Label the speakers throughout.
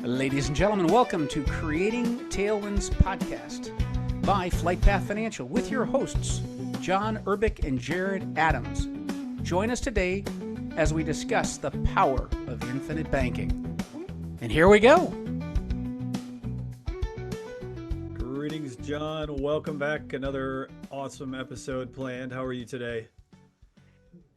Speaker 1: Ladies and gentlemen, welcome to Creating Tailwinds Podcast by FlightPath Financial with your hosts, John Urbick and Jared Adams. Join us today as we discuss the power of infinite banking. And here we go.
Speaker 2: Greetings, John. Welcome back. Another awesome episode planned. How are you today?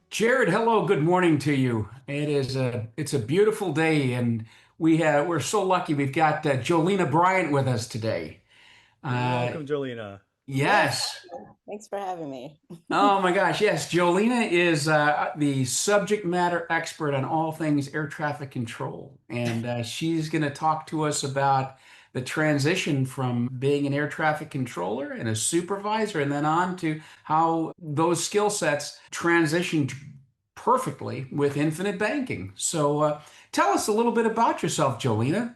Speaker 3: Jared, hello. Good morning to you. It's a beautiful day, and we're so lucky. We've got Jolena Bryant with us today.
Speaker 2: Welcome, Jolena.
Speaker 3: Yes.
Speaker 4: Thanks for having me.
Speaker 3: Oh my gosh, yes. Jolena is the subject matter expert on all things air traffic control, and she's going to talk to us about the transition from being an air traffic controller and a supervisor, and then on to how those skill sets transitioned perfectly with infinite banking. So tell us a little bit about yourself, Jolena,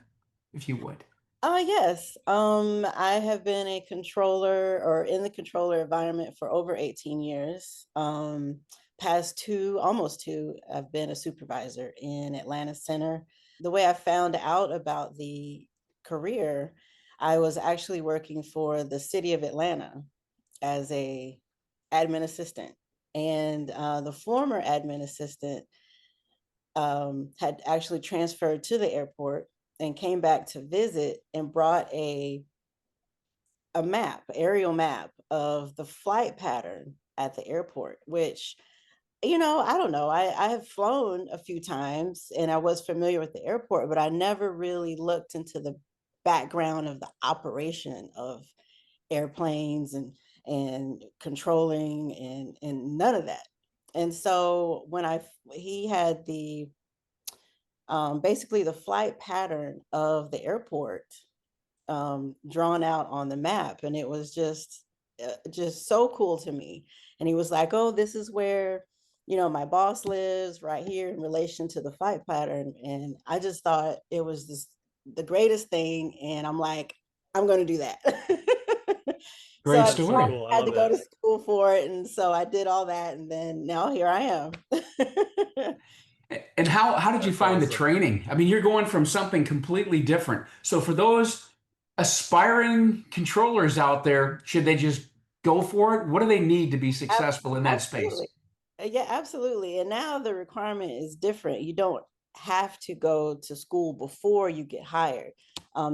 Speaker 3: if you would.
Speaker 4: Yes. I have been a controller or in the controller environment for over 18 years. Past almost two, I've been a supervisor in Atlanta Center. The way I found out about the career, I was actually working for the city of Atlanta as a admin assistant. And the former admin assistant had actually transferred to the airport and came back to visit and brought a aerial map of the flight pattern at the airport, which, I don't know. I have flown a few times and I was familiar with the airport, but I never really looked into the background of the operation of airplanes and controlling and none of that. And so when he had the basically the flight pattern of the airport drawn out on the map, and it was just so cool to me. And he was like, "Oh, this is where my boss lives, right here in relation to the flight pattern." And I just thought it was the greatest thing, and I'm like, I'm going to do that.
Speaker 3: Great
Speaker 4: So
Speaker 3: story.
Speaker 4: I had to go to school for it, and so I did all that, and then now here I am.
Speaker 3: And how did you find the training? I mean, you're going from something completely different. So for those aspiring controllers out there, should they just go for it? What do they need to be successful in that space?
Speaker 4: Yeah, absolutely. And now the requirement is different. You don't have to go to school before you get hired.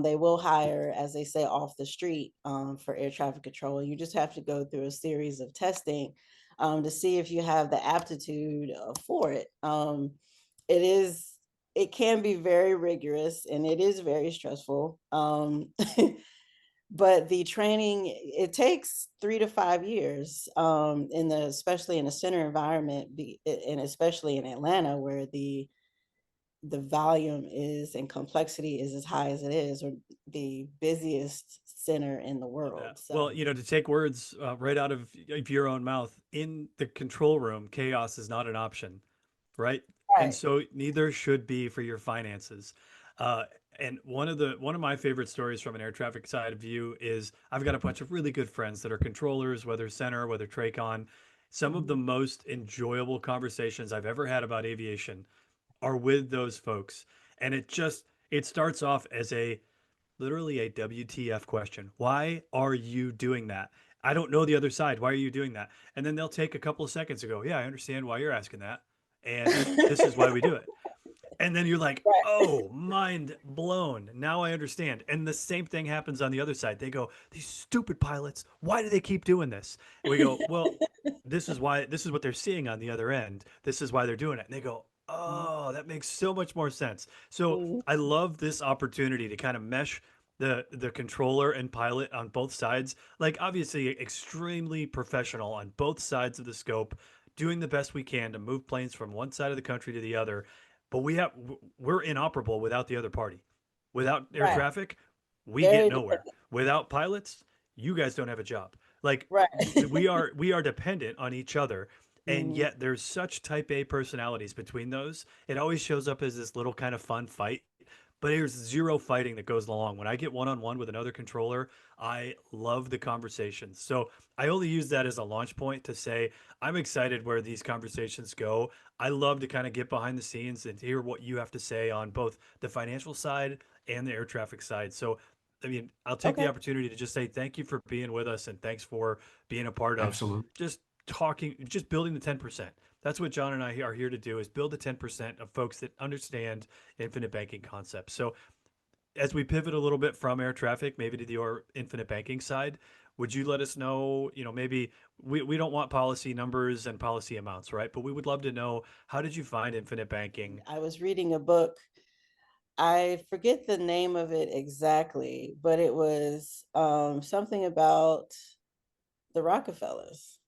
Speaker 4: They will hire, as they say, off the street for air traffic control. You just have to go through a series of testing to see if you have the aptitude for it. It can be very rigorous and it is very stressful. But the training, it takes 3 to 5 years especially in a center environment, and especially in Atlanta, where the volume is and complexity is as high as it is, or the busiest center in the world. So.
Speaker 2: Well, to take words right out of your own mouth, in the control room, chaos is not an option, right? And so neither should be for your finances. And one of my favorite stories from an air traffic side of view is I've got a bunch of really good friends that are controllers, whether center, whether Tracon. Some of the most enjoyable conversations I've ever had about aviation are with those folks. And it starts off as literally a WTF question. Why are you doing that? I don't know the other side. Why are you doing that? And then they'll take a couple of seconds to go, yeah, I understand why you're asking that. And this is why we do it. And then you're like, oh, mind blown. Now I understand. And the same thing happens on the other side. They go, these stupid pilots, why do they keep doing this? And we go, well, this is what they're seeing on the other end. This is why they're doing it. And they go, oh, that makes so much more sense. So I love this opportunity to kind of mesh the controller and pilot on both sides. Like, obviously extremely professional on both sides of the scope, doing the best we can to move planes from one side of the country to the other. But we're inoperable without the other party. Without air traffic, we get nowhere. Without pilots, you guys don't have a job. Like, we are dependent on each other. And yet there's such type A personalities between those. It always shows up as this little kind of fun fight, but there's zero fighting that goes along. When I get one-on-one with another controller, I love the conversations. So I only use that as a launch point to say, I'm excited where these conversations go. I love to kind of get behind the scenes and hear what you have to say on both the financial side and the air traffic side. So, I mean, I'll take the
Speaker 4: Okay.
Speaker 2: opportunity to just say thank you for being with us and thanks for being a part of
Speaker 3: Absolutely.
Speaker 2: just talking, just building the 10%. That's what John and I are here to do, is build the 10% of folks that understand infinite banking concepts. So as we pivot a little bit from air traffic, maybe to your infinite banking side, would you let us know, maybe we don't want policy numbers and policy amounts, right? But we would love to know, how did you find infinite banking?
Speaker 4: I was reading a book. I forget the name of it exactly, but it was something about the Rockefellers.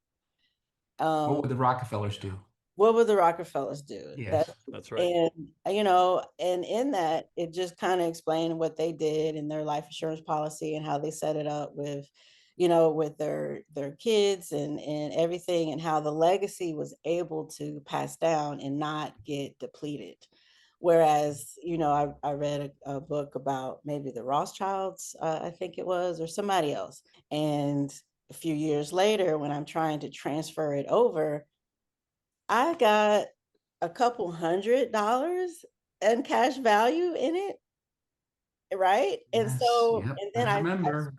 Speaker 3: What
Speaker 4: Um,
Speaker 3: would the Rockefellers do?
Speaker 4: what would the Rockefellers do?
Speaker 3: Yes.
Speaker 2: That's right.
Speaker 4: And and in that, it just kind of explained what they did in their life insurance policy and how they set it up with, with their kids and everything, and how the legacy was able to pass down and not get depleted. Whereas, I read a book about maybe the Rothschilds, I think it was, or somebody else. And a few years later, when I'm trying to transfer it over, I got a couple $100 in cash value in it, right? And
Speaker 3: Yes.
Speaker 4: so,
Speaker 3: Yep.
Speaker 4: and then
Speaker 3: I
Speaker 4: I
Speaker 3: remember.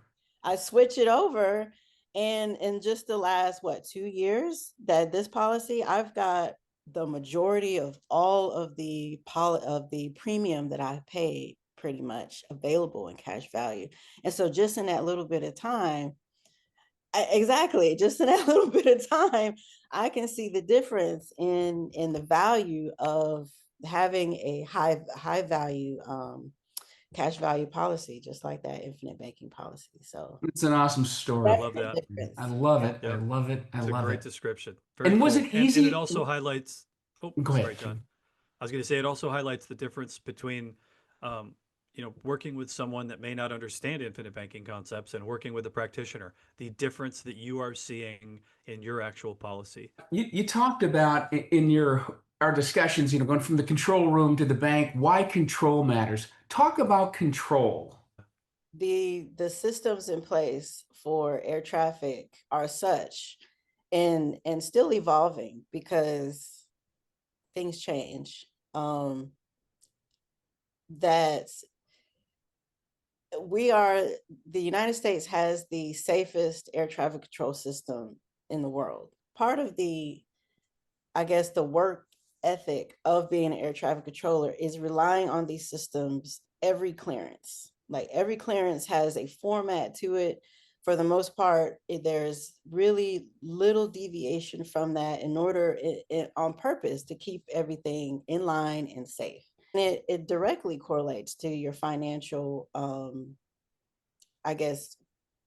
Speaker 4: I switch it over, and in just the last 2 years that this policy, I've got the majority of all of the premium that I paid pretty much available in cash value. And so just in that little bit of time, exactly, just in that little bit of time, I can see the difference in the value of having a high value cash value policy, just like that infinite banking policy. So
Speaker 3: It's an awesome
Speaker 2: I
Speaker 3: story.
Speaker 4: that's
Speaker 2: love
Speaker 4: the
Speaker 2: that.
Speaker 3: I
Speaker 4: difference.
Speaker 3: love
Speaker 4: Yeah.
Speaker 3: it. I
Speaker 2: Yeah,
Speaker 3: love it. I
Speaker 2: it's a
Speaker 3: love
Speaker 2: great
Speaker 3: it.
Speaker 2: description. Very
Speaker 3: And was
Speaker 2: cool.
Speaker 3: it
Speaker 2: And it
Speaker 3: easy?
Speaker 2: also highlights, oh,
Speaker 3: Go
Speaker 2: sorry,
Speaker 3: ahead.
Speaker 2: John. I was going to say, it also highlights the difference between, working with someone that may not understand infinite banking concepts and working with a practitioner, the difference that you are seeing in your actual policy.
Speaker 3: You talked about in our discussions, going from the control room to the bank, why control matters. Talk about control.
Speaker 4: The systems in place for air traffic are such, and still evolving because things change. That the United States has the safest air traffic control system in the world. Part of I guess, the work ethic of being an air traffic controller is relying on these systems every clearance. Like every clearance has a format to it. For the most part, there's really little deviation from that in order, on purpose, to keep everything in line and safe. And it directly correlates to your financial, I guess,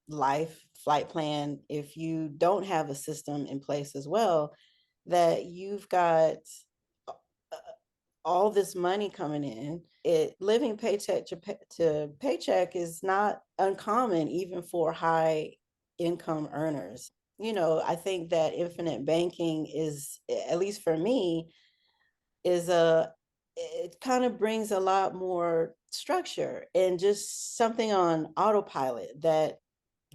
Speaker 4: life flight plan. If you don't have a system in place as well, that you've got uh, all this money coming in, living paycheck to paycheck is not uncommon, even for high income earners. I think that infinite banking is, at least for me, is it kind of brings a lot more structure and just something on autopilot that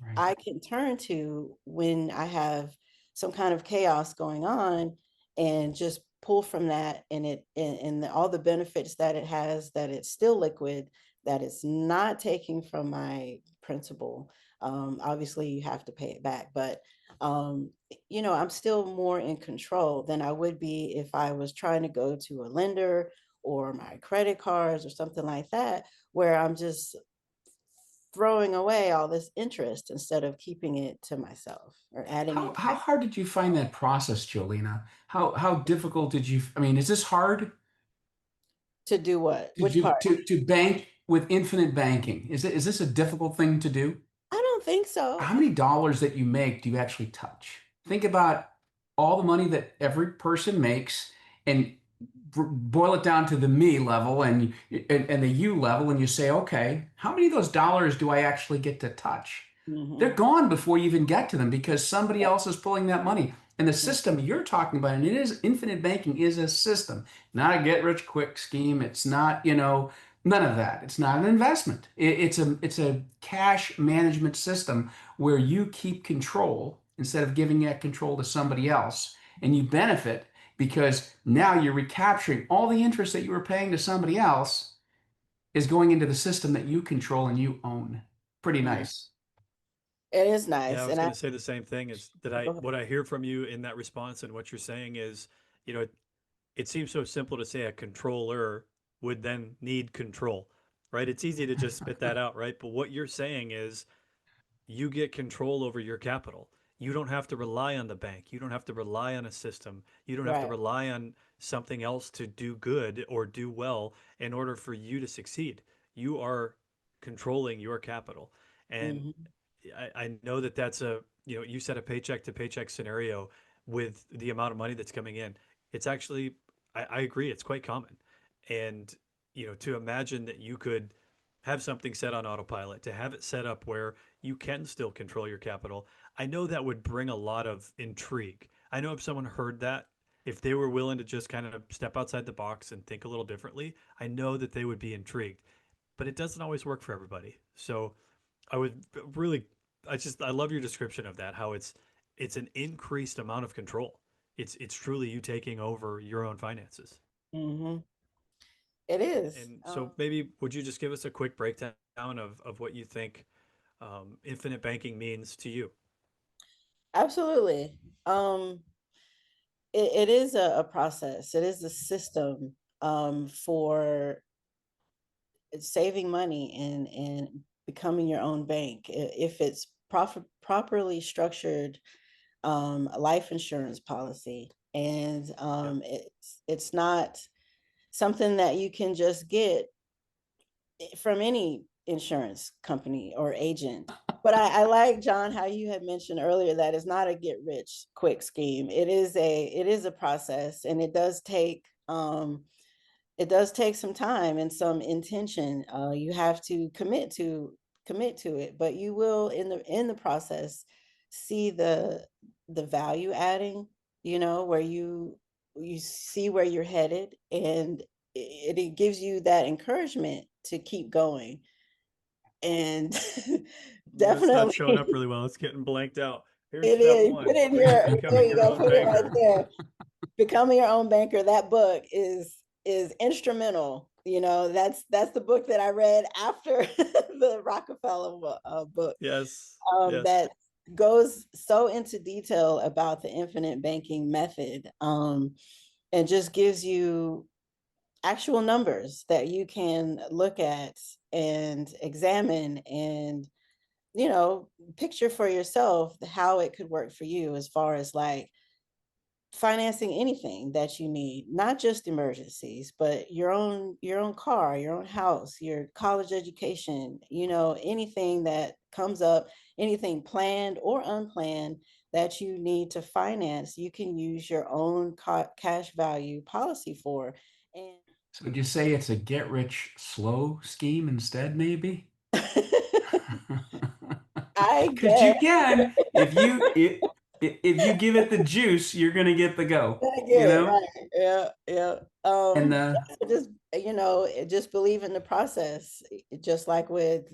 Speaker 3: Right.
Speaker 4: I can turn to when I have some kind of chaos going on, and just pull from that, and all the benefits that it has, that it's still liquid, that it's not taking from my principal. Obviously you have to pay it back, but I'm still more in control than I would be if I was trying to go to a lender or my credit cards or something like that, where I'm just throwing away all this interest instead of keeping it to myself or adding
Speaker 3: How
Speaker 4: it
Speaker 3: how
Speaker 4: back.
Speaker 3: hard did you find that process, Jolena? How difficult did you? I mean, is this hard
Speaker 4: To do what?
Speaker 3: to
Speaker 4: Which
Speaker 3: do
Speaker 4: part?
Speaker 3: to bank with infinite banking? Is this a difficult thing to do?
Speaker 4: I don't think so.
Speaker 3: How many dollars that you make do you actually touch? Think about all the money that every person makes and boil it down to the me level and the you level, and you say, okay, how many of those dollars do I actually get to touch? They're
Speaker 4: Mhm.
Speaker 3: gone before you even get to them because somebody
Speaker 4: Yep.
Speaker 3: else is pulling that money. And the
Speaker 4: Mhm.
Speaker 3: system you're talking about, and it is infinite banking, is a system, not a get rich quick scheme. It's not, none of that. It's not an investment. It's a cash management system where you keep control instead of giving that control to somebody else, and you benefit because now you're recapturing all the interest that you were paying to somebody else. is going into the system that you control and you own. Pretty
Speaker 4: Mhm.
Speaker 3: nice.
Speaker 4: It is
Speaker 2: Yeah, I
Speaker 4: nice.
Speaker 2: was
Speaker 4: And
Speaker 2: going to say the same thing. Is that
Speaker 4: go ahead.
Speaker 2: what I hear from you in that response and what you're saying is, you know, it seems so simple to say a controller would then need control, right? It's easy to just spit that out, right? But what you're saying is you get control over your capital. You don't have to rely on the bank. You don't have to rely on a system. You don't have to
Speaker 4: Right.
Speaker 2: rely on something else to do good or do well in order for you to succeed. You are controlling your capital. And
Speaker 4: Hmm.
Speaker 2: I know that that's a, you said a paycheck to paycheck scenario with the amount of money that's coming in. It's actually, I agree, it's quite common. And, to imagine that you could have something set on autopilot, to have it set up where you can still control your capital, I know that would bring a lot of intrigue. I know if someone heard that, if they were willing to just kind of step outside the box and think a little differently, I know that they would be intrigued. But it doesn't always work for everybody. So I would really, I love your description of that, how it's an increased amount of control. It's truly you taking over your own finances.
Speaker 4: Hmm. It is.
Speaker 2: And so maybe would you just give us a quick breakdown of what you think infinite banking means to you?
Speaker 4: Absolutely. Um, it is a process. It is a system for saving money and becoming your own bank. If it's properly structured, life insurance policy, and
Speaker 2: Yep.
Speaker 4: it's not something that you can just get from any insurance company or agent. But I like, John, how you had mentioned earlier that it's not a get rich quick scheme. It is a process, and it does take some time and some intention. You have to commit to it, but you will in the process see the value adding. Where you see where you're headed, and it gives you that encouragement to keep going. And
Speaker 2: That's not showing up
Speaker 4: definitely,
Speaker 2: really well. It's getting blanked out. Here's
Speaker 4: it
Speaker 2: step
Speaker 4: is. Put
Speaker 2: one,
Speaker 4: it in your. There
Speaker 2: becoming
Speaker 4: you
Speaker 2: your
Speaker 4: go.
Speaker 2: own
Speaker 4: Put it right
Speaker 2: banker.
Speaker 4: there. Becoming Your Own Banker, that book is instrumental. That's the book that I read after the Rockefeller book,
Speaker 2: Yes. Yes.
Speaker 4: that goes so into detail about the infinite banking method, and just gives you actual numbers that you can look at and examine, and picture for yourself how it could work for you, as far as like financing anything that you need, not just emergencies, but your own car, your own house, your college education, anything that comes up, anything planned or unplanned that you need to finance, you can use your own cash value policy for. And
Speaker 3: So would you say it's a get rich slow scheme instead, maybe?
Speaker 4: I
Speaker 3: Because
Speaker 4: guess
Speaker 3: you can, if you give it the juice, you're gonna get the go,
Speaker 4: I
Speaker 3: you
Speaker 4: get it
Speaker 3: know?
Speaker 4: right. Yeah, yeah.
Speaker 3: And
Speaker 4: Just just believe in the process. Just like with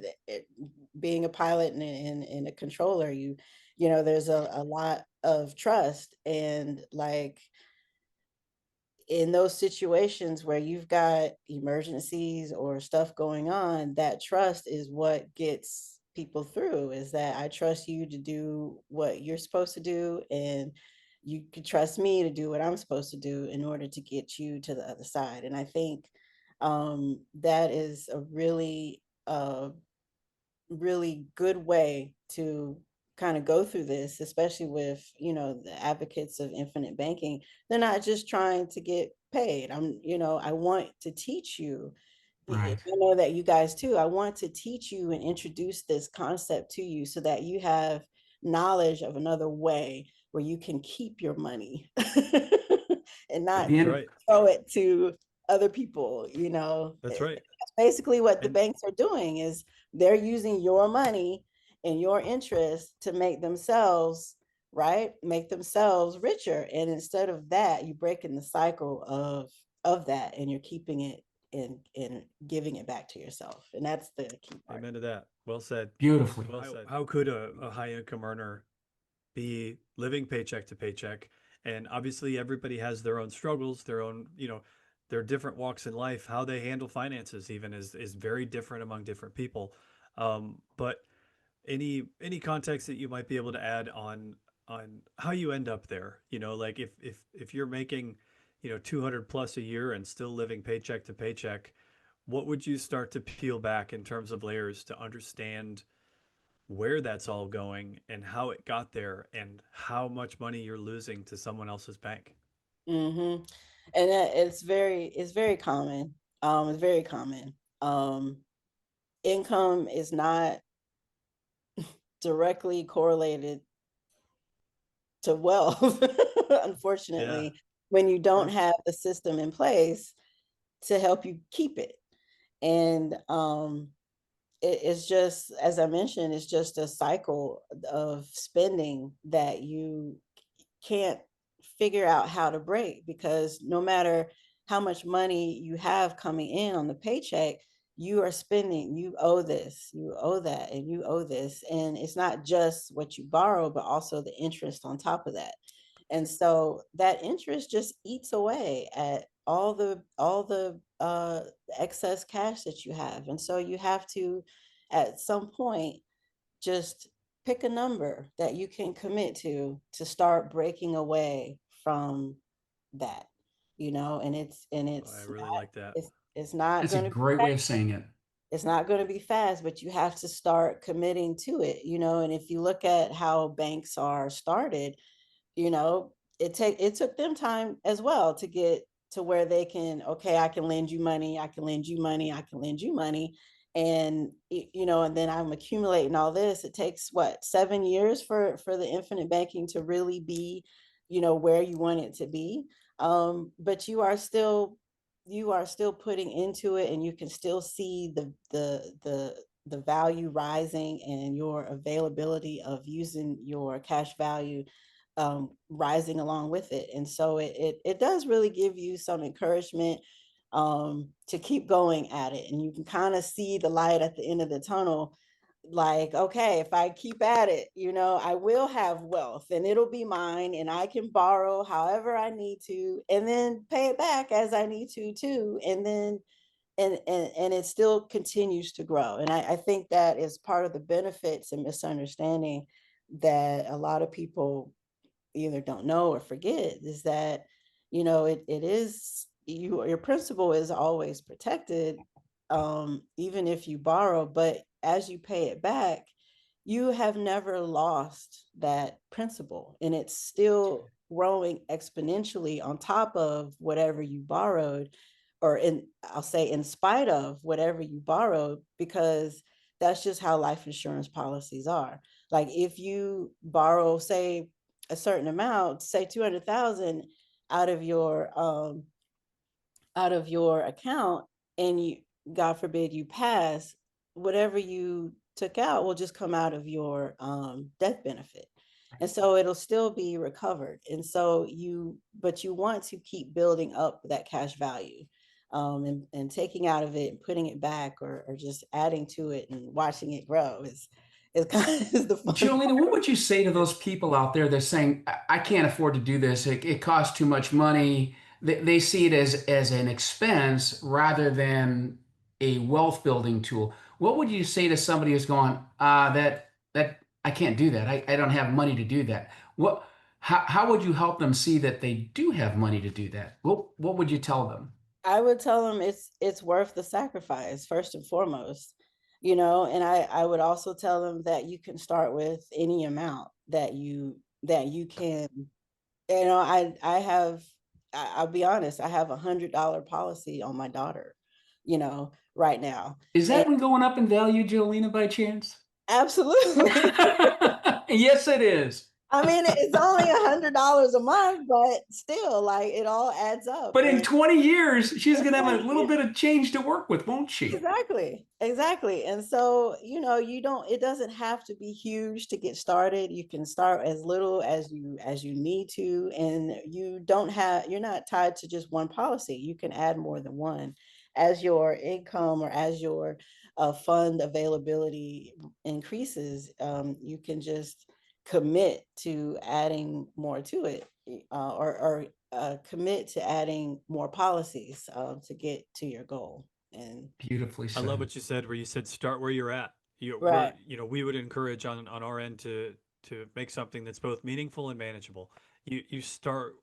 Speaker 4: being a pilot and a controller, there's a lot of trust, and like in those situations where you've got emergencies or stuff going on, that trust is what gets people through. Is that I trust you to do what you're supposed to do, and you can trust me to do what I'm supposed to do in order to get you to the other side. And I think that is a really good way to kind of go through this, especially with, the advocates of infinite banking. They're not just trying to get paid. I want to teach you.
Speaker 3: right.
Speaker 4: I know that you guys too. I want to teach you and introduce this concept to you so that you have knowledge of another way where you can keep your money and
Speaker 3: At
Speaker 4: not
Speaker 3: the
Speaker 2: That's
Speaker 3: end,
Speaker 2: right.
Speaker 4: throw it to other people.
Speaker 2: That's right.
Speaker 4: That's basically what the
Speaker 2: And
Speaker 4: banks are doing, is they're using your money and your interest to make themselves right, make themselves richer. And instead of that, you're breaking the cycle of that, and you're keeping it and giving it back to yourself. And that's the key part.
Speaker 2: amen to that. Well said.
Speaker 3: beautifully.
Speaker 2: Well said. How could a high income earner be living paycheck to paycheck? And obviously, everybody has their own struggles, their own, their different walks in life, how they handle finances even is very different among different people. But any context that you might be able to add on how you end up there, like if you're making 200 plus a year and still living paycheck to paycheck, what would you start to peel back in terms of layers to understand where that's all going and how it got there and how much money you're losing to someone else's bank?
Speaker 4: Mm-hmm. And it's very common. It's very common. Um, Income is not directly correlated to wealth,
Speaker 2: Yeah,
Speaker 4: unfortunately, when you don't
Speaker 2: sure.
Speaker 4: have the system in place to help you keep it. And it's just, as I mentioned, it's just a cycle of spending that you can't figure out how to break, because no matter how much money you have coming in on the paycheck, you are spending. You owe this, you owe that, and you owe this. And it's not just what you borrow, but also the interest on top of that. And so that interest just eats away at all the excess cash that you have. And so you have to, at some point, just pick a number that you can commit to start breaking away from that, and it's and
Speaker 2: Oh, I
Speaker 4: it's
Speaker 2: really like that.
Speaker 4: it's not
Speaker 3: That's a
Speaker 4: going to
Speaker 3: great way of saying it.
Speaker 4: it's not going to be fast, but you have to start committing to it, and if you look at how banks are started, you know it took them time as well to get to where they can, okay, I can lend you money, I can lend you money, I can lend you money. And and then I'm accumulating all this. It takes what, 7 years for the infinite banking to really be where you want it to be. But you are still putting into it, and you can still see the value rising, and your availability of using your cash value rising along with it. And so it does really give you some encouragement to keep going at it. And you can kind of see the light at the end of the tunnel. Like, okay, if I keep at it, I will have wealth, and it'll be mine, and I can borrow however I need to, and then pay it back as I need to too. And then and it still continues to grow. And I think that is part of the benefits and misunderstanding that a lot of people either don't know or forget, is that it is your principal is always protected, even if you borrow. But as you pay it back, you have never lost that principal, and it's still growing exponentially on top of whatever you borrowed, or I'll say in spite of whatever you borrowed, because that's just how life insurance policies are. Like, if you borrow, say, a certain amount, say 200,000 out of your account, and you, God forbid, you pass, whatever you took out will just come out of your death benefit. And so it'll still be recovered. And so but you want to keep building up that cash value, and taking out of it and putting it back, or just adding to it and watching it grow is kind of is the fun
Speaker 3: Jolena,
Speaker 4: part.
Speaker 3: what would you say to those people out there that are saying, I can't afford to do this. It costs too much money. They see it as an expense rather than a wealth building tool. What would you say to somebody who's going, that I can't do that. I don't have money to do that. How would you help them see that they do have money to do that? What would you tell them?
Speaker 4: I would tell them it's worth the sacrifice, first and foremost, and I would also tell them that you can start with any amount that you can. I'll be honest, I have $100 policy on my daughter, right now.
Speaker 3: Is
Speaker 4: And
Speaker 3: that one going up in value, Jolena, by chance?
Speaker 4: absolutely.
Speaker 3: Yes, it is.
Speaker 4: I mean, it's only $100 a month, but still, like, it all adds up.
Speaker 3: But in
Speaker 4: And
Speaker 3: 20 years, she's
Speaker 4: in
Speaker 3: going to have
Speaker 4: 20
Speaker 3: a little
Speaker 4: years.
Speaker 3: bit of change to work with, won't she?
Speaker 4: Exactly, exactly. And so, it doesn't have to be huge to get started. You can start as little as you need to, and you're not tied to just one policy. You can add more than one as your income, or as your fund availability increases. You can just commit to adding more to it, or commit to adding more policies to get to your goal. And
Speaker 3: Beautifully
Speaker 2: I love
Speaker 3: said.
Speaker 2: what you said, where you said start where you're at.
Speaker 4: right.
Speaker 2: We would encourage on our end to make something that's both meaningful and manageable. You start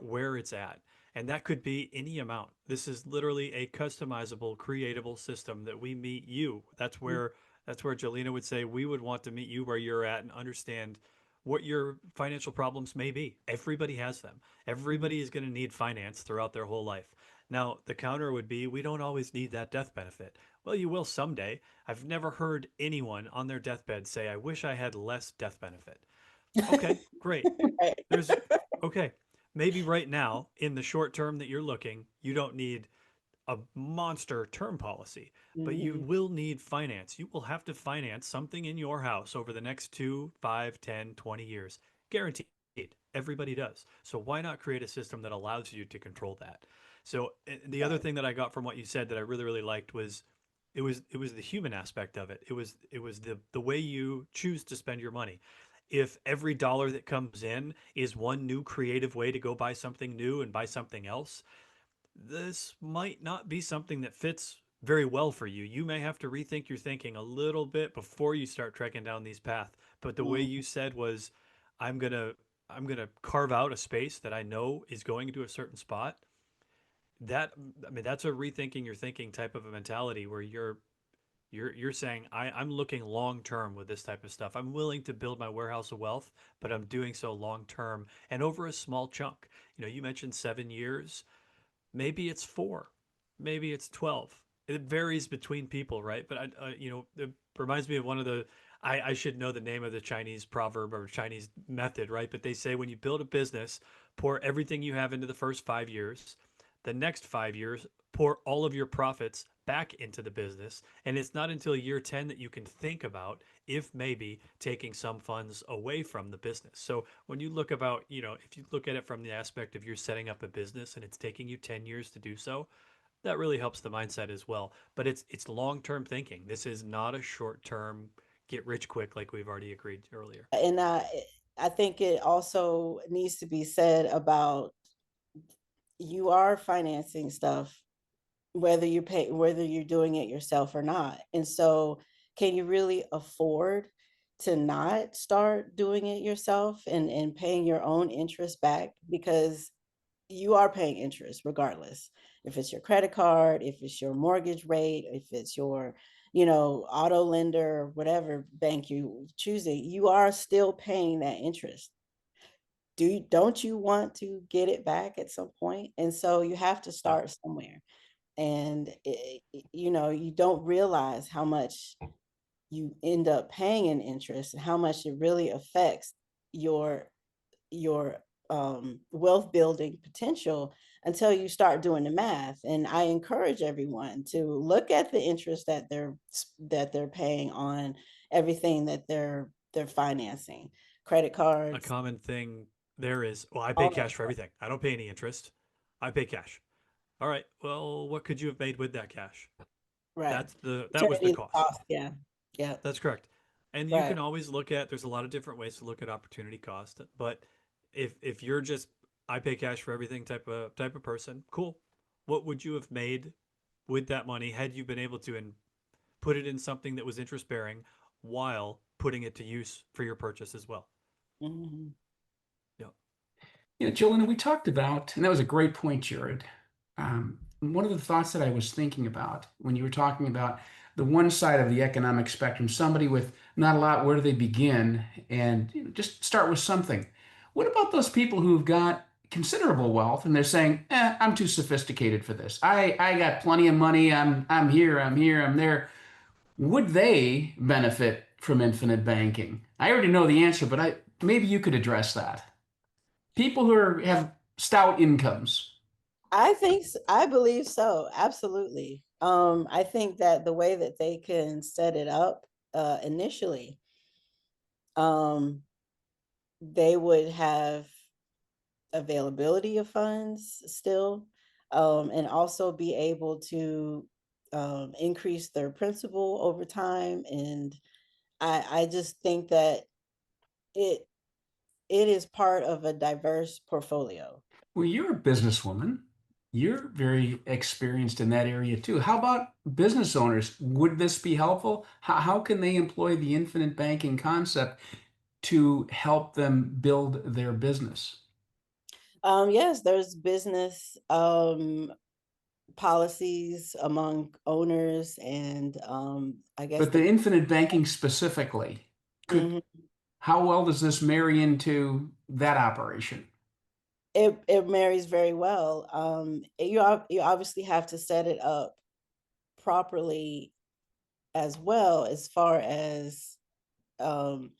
Speaker 2: where it's at, and that could be any amount. This is literally a customizable, creatable system that we meet you. That's where Jolena would say we would want to meet you where you're at and understand what your financial problems may be. Everybody has them. Everybody is going to need finance throughout their whole life. Now, the counter would be we don't always need that death benefit. Well, you will someday. I've never heard anyone on their deathbed say, I wish I had less death benefit. Okay, great.
Speaker 4: Right.
Speaker 2: There's, okay, maybe right now, in the short term that you're looking, you don't need a monster term policy, but you
Speaker 4: Mhm.
Speaker 2: will need finance. You will have to finance something in your house over the next 2, 5, 10, 20 years. Guaranteed. Everybody does. So why not create a system that allows you to control that? So the other
Speaker 4: Right.
Speaker 2: thing that I got from what you said that I really, really liked was it was the human aspect of it. It was the way you choose to spend your money. If every dollar that comes in is one new creative way to go buy something new and buy something else, this might not be something that fits very well for you. You may have to rethink your thinking a little bit before you start trekking down these paths. But the way
Speaker 4: Mhm.
Speaker 2: you said was, I'm gonna I'm gonna carve out a space that I know is going to a certain spot. That I mean, that's a rethinking your thinking type of a mentality where you're saying I'm looking long term with this type of stuff. I'm willing to build my warehouse of wealth, but I'm doing so long term and over a small chunk. You mentioned 7 years. Maybe it's 4, maybe it's 12. It varies between people, right? But it reminds me of one of the. I should know the name of the Chinese proverb or Chinese method, right? But they say when you build a business, pour everything you have into the first 5 years. The next 5 years, pour all of your profits back into the business. And it's not until year 10 that you can think about if maybe taking some funds away from the business. So when you look about, if you look at it from the aspect of you're setting up a business and it's taking you 10 years to do so, that really helps the mindset as well. But it's long-term thinking. This is not a short-term get rich quick like we've already agreed earlier.
Speaker 4: And I think it also needs to be said about, you are financing stuff whether you're doing it yourself or not. And so can you really afford to not start doing it yourself and paying your own interest back? Because you are paying interest regardless. If it's your credit card, if it's your mortgage rate, if it's your, auto lender, whatever bank you choosing, you are still paying that interest. Don't you want to get it back at some point? And so you have to
Speaker 2: Yeah.
Speaker 4: start somewhere. And you don't realize how much you end up paying in interest and how much it really affects your your wealth building potential until you start doing the math. And I encourage everyone to look at the interest that they're paying on everything that they're financing, credit
Speaker 2: A
Speaker 4: cards,
Speaker 2: common thing there is, well, I pay
Speaker 4: all that
Speaker 2: cash for
Speaker 4: stuff.
Speaker 2: everything. I don't pay any interest. I pay cash. All right. Well, what could you have made with that cash?
Speaker 4: Right.
Speaker 2: That was the
Speaker 4: Eternity
Speaker 2: cost.
Speaker 4: cost. Yeah. Yeah.
Speaker 2: That's correct. And you
Speaker 4: Right.
Speaker 2: can always look at there's a lot of different ways to look at opportunity cost, but if you're just I pay cash for everything type of person, cool. What would you have made with that money had you been able to and put it in something that was interest bearing while putting it to use for your purchase as well?
Speaker 4: Mhm.
Speaker 2: Yeah.
Speaker 3: Jolena, we talked about, and that was a great point, Jared. One of the thoughts that I was thinking about when you were talking about the one side of the economic spectrum, somebody with not a lot, where do they begin? And just start with something. What about those people who've got considerable wealth and they're saying, I'm too sophisticated for this. I got plenty of money. I'm here, I'm there. Would they benefit from infinite banking? I already know the answer, but maybe you could address that. People have stout incomes.
Speaker 4: I believe so. Absolutely. I think that the way that they can set it up initially, um, they would have availability of funds still, and also be able to increase their principal over time. And I just think that it it is part of a diverse portfolio.
Speaker 3: Well, you're a businesswoman. You're very experienced in that area too. How about business owners? Would this be helpful? How can they employ the infinite banking concept to help them build their business?
Speaker 4: Yes, there's business policies among owners, and I guess
Speaker 3: But the infinite banking specifically, could
Speaker 4: Mhm.
Speaker 3: how well does this marry into that operation?
Speaker 4: It marries very well. You obviously have to set it up properly as well, as far as um,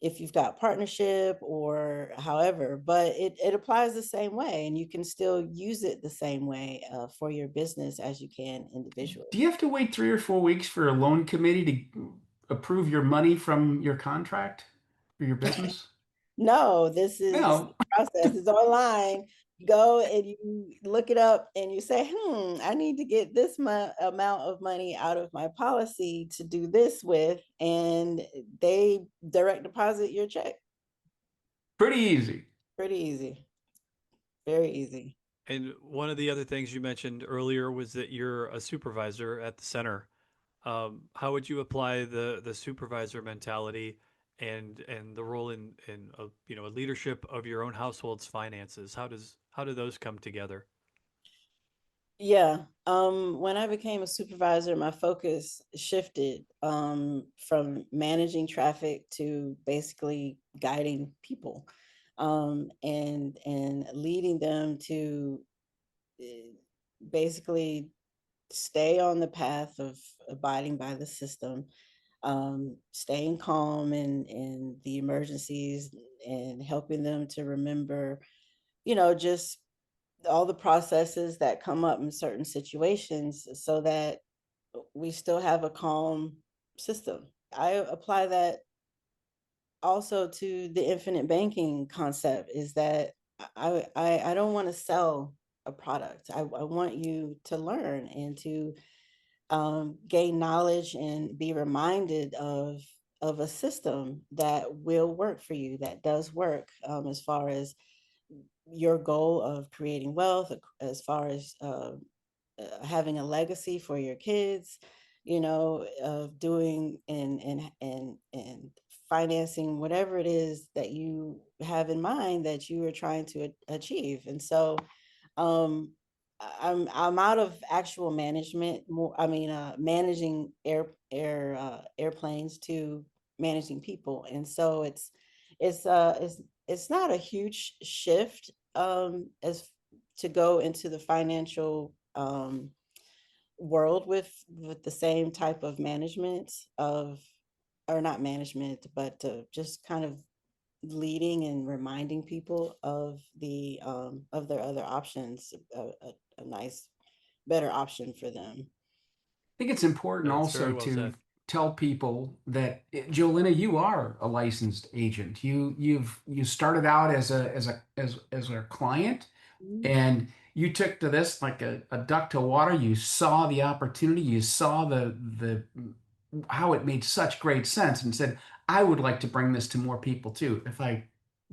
Speaker 4: if you've got partnership or however, but it applies the same way, and you can still use it the same way for your business as you can individually.
Speaker 3: Do you have to wait 3 or 4 weeks for a loan committee to approve your money from your contract for your business?
Speaker 4: No, this is the same
Speaker 3: No.
Speaker 4: process. It's online. You go and you look it up and you say, I need to get this amount of money out of my policy to do this with, and they direct deposit your check.
Speaker 3: Pretty easy.
Speaker 4: Pretty easy. Very easy.
Speaker 2: And one of the other things you mentioned earlier was that you're a supervisor at the center. How would you apply the supervisor mentality and the role in a leadership of your own household's finances? How do those come together?
Speaker 4: Yeah. When I became a supervisor, my focus shifted from managing traffic to basically guiding people, and leading them to uh, basically stay on the path of abiding by the system, staying calm in the emergencies, and helping them to remember, just all the processes that come up in certain situations so that we still have a calm system. I apply that also to the infinite banking concept, is that I don't want to sell a product. I want you to learn and to gain knowledge and be reminded of a system that will work for you, that does work, as far as your goal of creating wealth, as far as having a legacy for your kids, of doing and financing whatever it is that you have in mind that you are trying to achieve. And so um I'm out of actual management, more I mean managing airplanes, to managing people. And so it's uh it's it's not a huge shift as to go into the financial world with the same type of management of, or not management, but just kind of leading and reminding people of their other options, a nice better option for them.
Speaker 3: I think it's important
Speaker 2: That's
Speaker 3: also
Speaker 2: very well
Speaker 3: to
Speaker 2: said.
Speaker 3: tell people that Jolena, you are a licensed agent. You started out as a client,
Speaker 4: Mhm.
Speaker 3: and you took to this like a duck to water. You saw the opportunity, you saw the how it made such great sense, and said, I would like to bring this to more people too, if I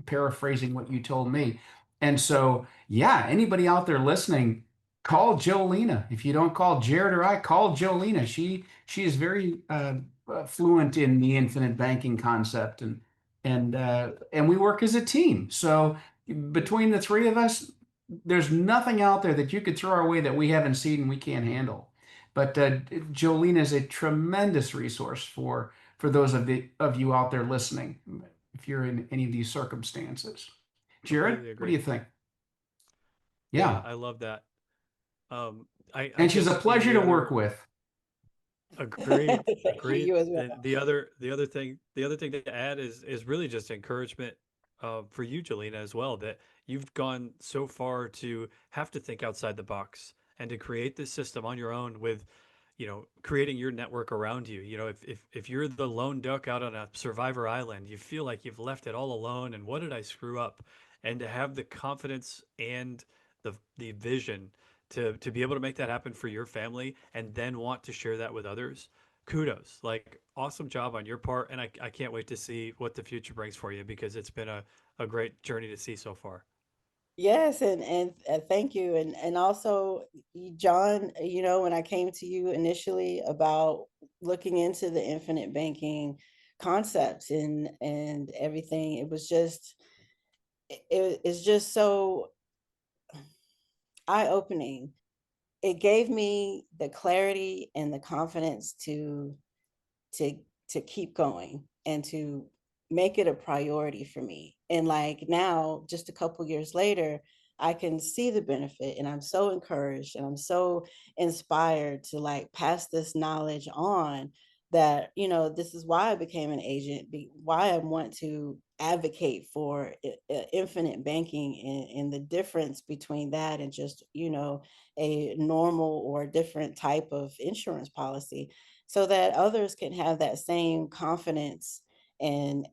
Speaker 3: paraphrasing what you told me. And so, yeah, anybody out there listening, call Jolena. If you don't call Jared or I, call Jolena. She is very fluent in the infinite banking concept, and we work as a team. So between the three of us, there's nothing out there that you could throw our way that we haven't seen and we can't handle. But Jolene is a tremendous resource for those of you out there listening, if you're in any of these circumstances. Jared,
Speaker 2: Completely
Speaker 3: what do you
Speaker 2: agree.
Speaker 3: think?
Speaker 2: Yeah,
Speaker 3: Yeah,
Speaker 2: I love that. I
Speaker 3: and she's a
Speaker 2: guess
Speaker 3: pleasure to work with.
Speaker 2: agreed,
Speaker 4: Thank you.
Speaker 2: agreed.
Speaker 4: You as well.
Speaker 2: And the other thing to add is really just encouragement for you, Jelena, as well, that you've gone so far to have to think outside the box and to create this system on your own with, creating your network around you. If you're the lone duck out on a survivor island, you feel like you've left it all alone. And what did I screw up? And to have the confidence and the vision to be able to make that happen for your family and then want to share that with others, kudos. Like, awesome job on your part, and I can't wait to see what the future brings for you, because it's been a great journey to see so far.
Speaker 4: Yes, and thank you, and also John. When I came to you initially about looking into the infinite banking concepts and everything, it was just it's just so eye-opening. It gave me the clarity and the confidence to to keep going and to make it a priority for me. And like now, just a couple years later, I can see the benefit, and I'm so encouraged and I'm so inspired to like pass this knowledge on, that this is why I became an agent, why I want to advocate for infinite banking, and the difference between that and just a normal or different type of insurance policy, so that others can have that same confidence and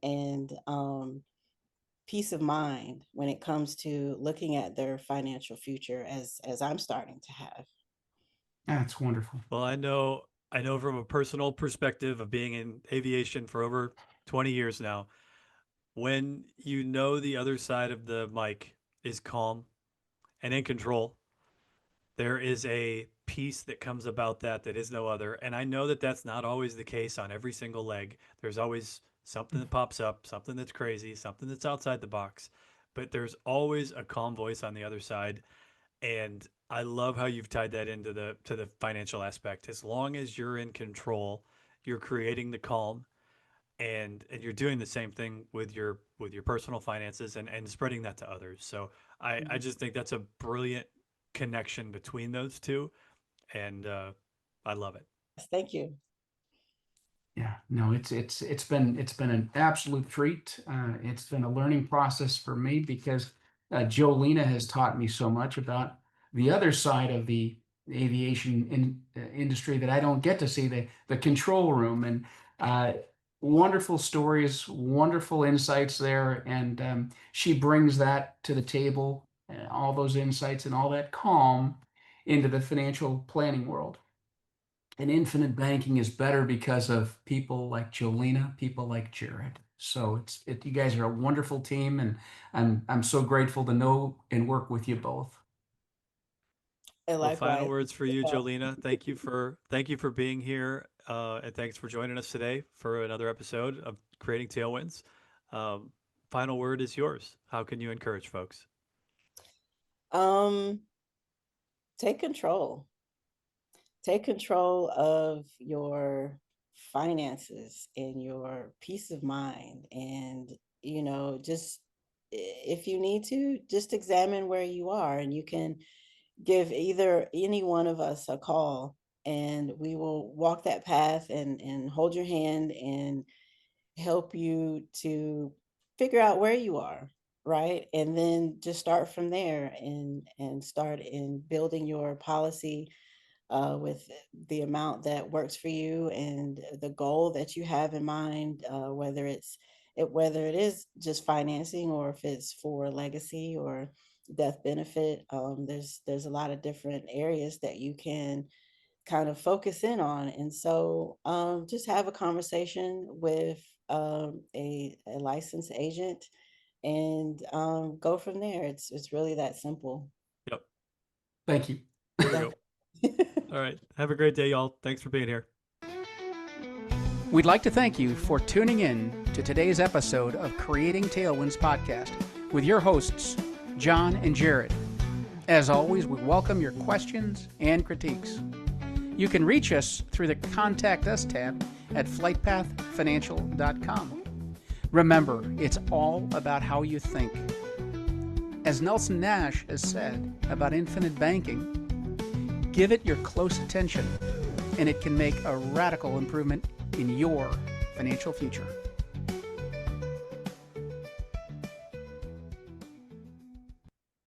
Speaker 4: peace of mind when it comes to looking at their financial future as I'm starting to have.
Speaker 3: That's wonderful.
Speaker 2: Well, I know from a personal perspective of being in aviation for over 20 years now, when you know the other side of the mic is calm and in control, there is a peace that comes about that is no other. And I know that that's not always the case on every single leg. There's always something that pops up, something that's crazy, something that's outside the box, but there's always a calm voice on the other side. And I love how you've tied that into the financial aspect. As long as you're in control, you're creating the calm, and you're doing the same thing with your personal finances and spreading that to others. So I just think that's a brilliant connection between those two, and I love it.
Speaker 4: Thank you.
Speaker 3: Yeah, no, it's been an absolute treat. It's been a learning process for me because Jolena has taught me so much about the other side of the industry that I don't get to see, the control room, and uh, wonderful stories, wonderful insights there, and she brings that to the table, all those insights and all that calm into the financial planning world. And infinite banking is better because of people like Jolena, people like Jared. So you guys are a wonderful team, and I'm so grateful to know and work with you both.
Speaker 4: And
Speaker 2: Well, final
Speaker 4: likewise.
Speaker 2: words for you, Jolena. Thank you for being here, and thanks for joining us today for another episode of Creating Tailwinds. Um, Final word is yours. How can you encourage folks?
Speaker 4: um take control. Take control of your finances and your peace of mind, and just if you need to, just examine where you are, and you can give either any one of us a call, and we will walk that path and hold your hand and help you to figure out where you are, right? And then just start from there, and start in building your policy with the amount that works for you and the goal that you have in mind, whether it is just financing, or if it's for legacy or death benefit. There's a lot of different areas that you can kind of focus in on, and so just have a conversation with a licensed agent, and go from there. It's really that simple.
Speaker 2: Yep.
Speaker 3: Thank you.
Speaker 2: There we go. All right. Have a great day, y'all. Thanks for being here.
Speaker 1: We'd like to thank you for tuning in to today's episode of Creating Tailwinds podcast with your hosts, John and Jared. As always, we welcome your questions and critiques. You can reach us through the Contact Us tab at flightpathfinancial.com. Remember, it's all about how you think. As Nelson Nash has said about infinite banking, give it your close attention, and it can make a radical improvement in your financial future.